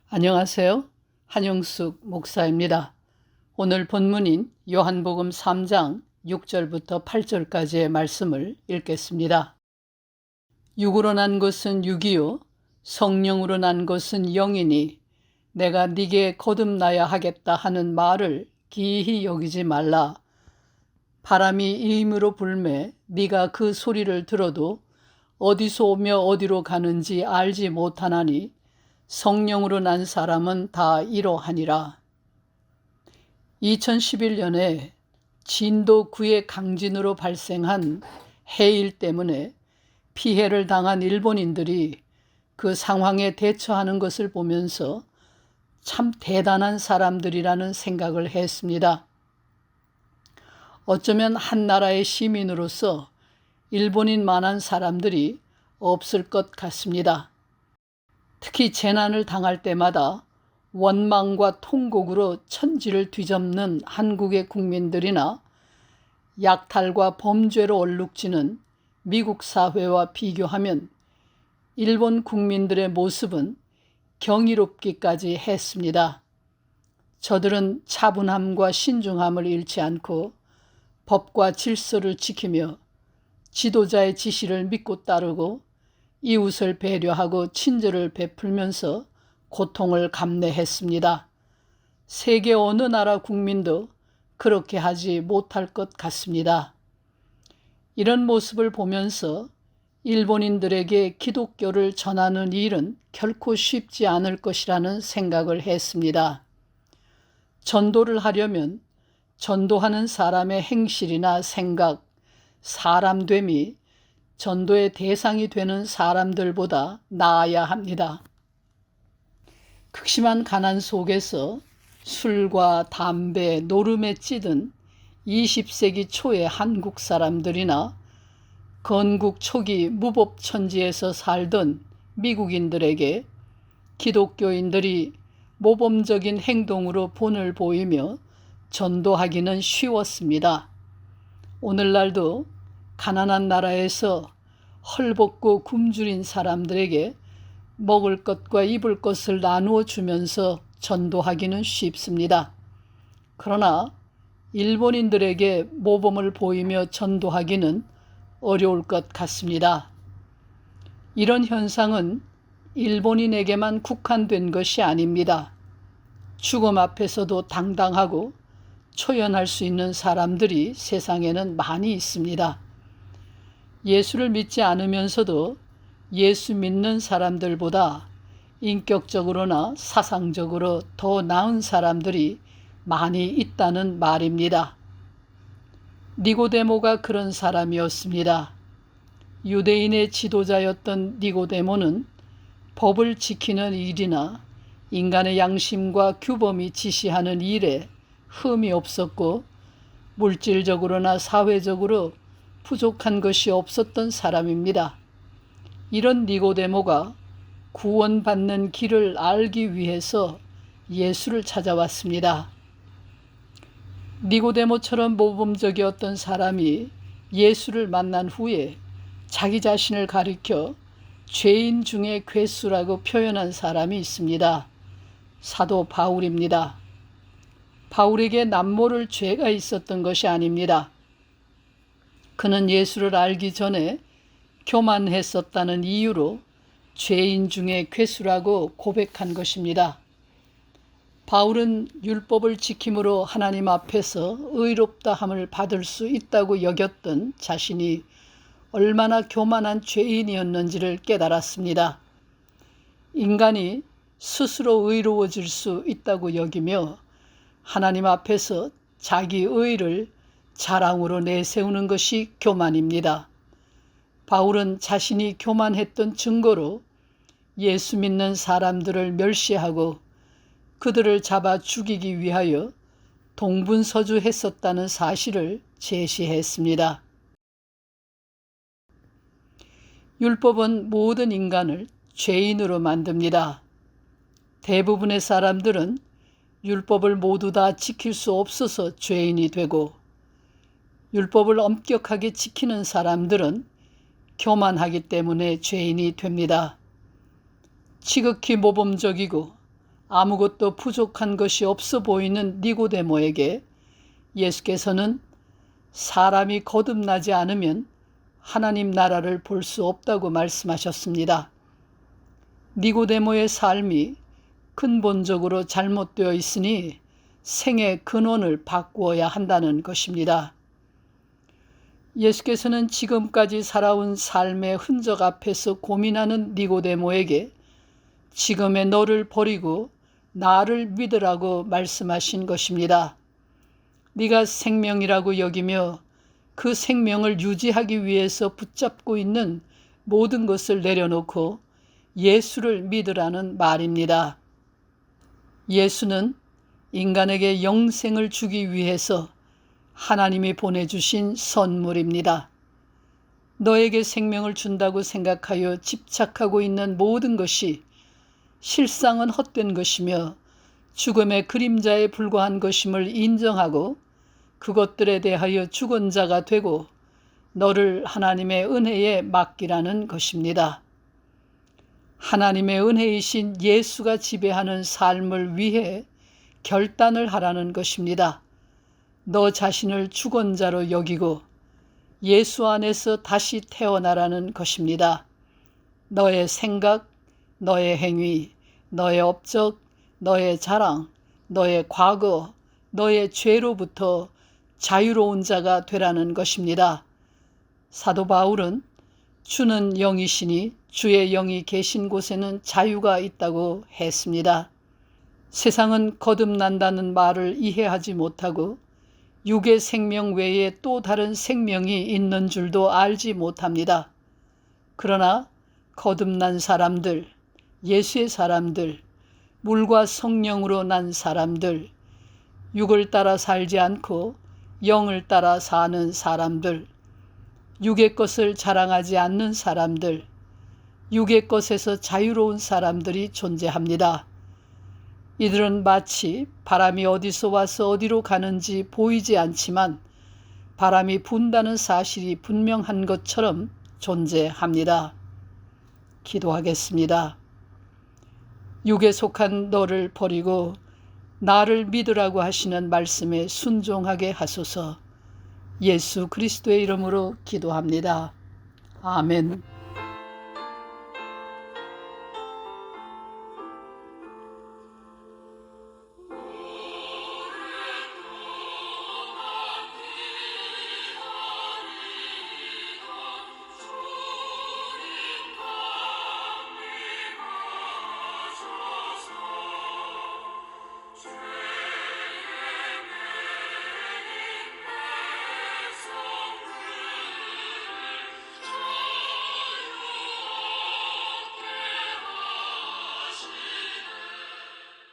안녕하세요. 한영숙 목사입니다. 오늘 본문인 요한복음 3장 6절부터 8절까지의 말씀을 읽겠습니다. 육으로 난 것은 육이요 성령으로 난 것은 영이니 내가 네게 거듭나야 하겠다 하는 말을 기이히 여기지 말라. 바람이 이임으로 불매 네가 그 소리를 들어도 어디서 오며 어디로 가는지 알지 못하나니 성령으로 난 사람은 다 이러하니라. 2011년에 진도 9의 강진으로 발생한 해일 때문에 피해를 당한 일본인들이 그 상황에 대처하는 것을 보면서 참 대단한 사람들이라는 생각을 했습니다. 어쩌면 한 나라의 시민으로서 일본인만한 사람들이 없을 것 같습니다. 특히 재난을 당할 때마다 원망과 통곡으로 천지를 뒤덮는 한국의 국민들이나 약탈과 범죄로 얼룩지는 미국 사회와 비교하면 일본 국민들의 모습은 경이롭기까지 했습니다. 저들은 차분함과 신중함을 잃지 않고 법과 질서를 지키며 지도자의 지시를 믿고 따르고 이웃을 배려하고 친절을 베풀면서 고통을 감내했습니다. 세계 어느 나라 국민도 그렇게 하지 못할 것 같습니다. 이런 모습을 보면서 일본인들에게 기독교를 전하는 일은 결코 쉽지 않을 것이라는 생각을 했습니다. 전도를 하려면 전도하는 사람의 행실이나 생각, 사람됨이 전도의 대상이 되는 사람들보다 나아야 합니다. 극심한 가난 속에서 술과 담배, 노름에 찌든 20세기 초의 한국 사람들이나 건국 초기 무법천지에서 살던 미국인들에게 기독교인들이 모범적인 행동으로 본을 보이며 전도하기는 쉬웠습니다. 오늘날도 가난한 나라에서 헐벗고 굶주린 사람들에게 먹을 것과 입을 것을 나누어 주면서 전도하기는 쉽습니다. 그러나 일본인들에게 모범을 보이며 전도하기는 어려울 것 같습니다. 이런 현상은 일본인에게만 국한된 것이 아닙니다. 죽음 앞에서도 당당하고 초연할 수 있는 사람들이 세상에는 많이 있습니다. 예수를 믿지 않으면서도 예수 믿는 사람들보다 인격적으로나 사상적으로 더 나은 사람들이 많이 있다는 말입니다. 니고데모가 그런 사람이었습니다. 유대인의 지도자였던 니고데모는 법을 지키는 일이나 인간의 양심과 규범이 지시하는 일에 흠이 없었고 물질적으로나 사회적으로 부족한 것이 없었던 사람입니다. 이런 니고데모가 구원받는 길을 알기 위해서 예수를 찾아왔습니다. 니고데모처럼 모범적이었던 사람이 예수를 만난 후에 자기 자신을 가리켜 죄인 중에 괴수라고 표현한 사람이 있습니다. 사도 바울입니다. 바울에게 남모를 죄가 있었던 것이 아닙니다. 그는 예수를 알기 전에 교만했었다는 이유로 죄인 중에 괴수라고 고백한 것입니다. 바울은 율법을 지킴으로 하나님 앞에서 의롭다함을 받을 수 있다고 여겼던 자신이 얼마나 교만한 죄인이었는지를 깨달았습니다. 인간이 스스로 의로워질 수 있다고 여기며 하나님 앞에서 자기 의를 자랑으로 내세우는 것이 교만입니다. 바울은 자신이 교만했던 증거로 예수 믿는 사람들을 멸시하고 그들을 잡아 죽이기 위하여 동분서주했었다는 사실을 제시했습니다. 율법은 모든 인간을 죄인으로 만듭니다. 대부분의 사람들은 율법을 모두 다 지킬 수 없어서 죄인이 되고 율법을 엄격하게 지키는 사람들은 교만하기 때문에 죄인이 됩니다. 지극히 모범적이고 아무것도 부족한 것이 없어 보이는 니고데모에게 예수께서는 사람이 거듭나지 않으면 하나님 나라를 볼 수 없다고 말씀하셨습니다. 니고데모의 삶이 근본적으로 잘못되어 있으니 생의 근원을 바꾸어야 한다는 것입니다. 예수께서는 지금까지 살아온 삶의 흔적 앞에서 고민하는 니고데모에게 지금의 너를 버리고 나를 믿으라고 말씀하신 것입니다. 네가 생명이라고 여기며 그 생명을 유지하기 위해서 붙잡고 있는 모든 것을 내려놓고 예수를 믿으라는 말입니다. 예수는 인간에게 영생을 주기 위해서 하나님이 보내주신 선물입니다. 너에게 생명을 준다고 생각하여 집착하고 있는 모든 것이 실상은 헛된 것이며 죽음의 그림자에 불과한 것임을 인정하고 그것들에 대하여 죽은 자가 되고 너를 하나님의 은혜에 맡기라는 것입니다. 하나님의 은혜이신 예수가 지배하는 삶을 위해 결단을 하라는 것입니다. 너 자신을 죽은 자로 여기고 예수 안에서 다시 태어나라는 것입니다. 너의 생각, 너의 행위, 너의 업적, 너의 자랑, 너의 과거, 너의 죄로부터 자유로운 자가 되라는 것입니다. 사도 바울은 주는 영이시니 주의 영이 계신 곳에는 자유가 있다고 했습니다. 세상은 거듭난다는 말을 이해하지 못하고 육의 생명 외에 또 다른 생명이 있는 줄도 알지 못합니다. 그러나 거듭난 사람들, 예수의 사람들, 물과 성령으로 난 사람들, 육을 따라 살지 않고 영을 따라 사는 사람들, 육의 것을 자랑하지 않는 사람들, 육의 것에서 자유로운 사람들이 존재합니다. 이들은 마치 바람이 어디서 와서 어디로 가는지 보이지 않지만 바람이 분다는 사실이 분명한 것처럼 존재합니다. 기도하겠습니다. 육에 속한 너를 버리고 나를 믿으라고 하시는 말씀에 순종하게 하소서. 예수 그리스도의 이름으로 기도합니다. 아멘.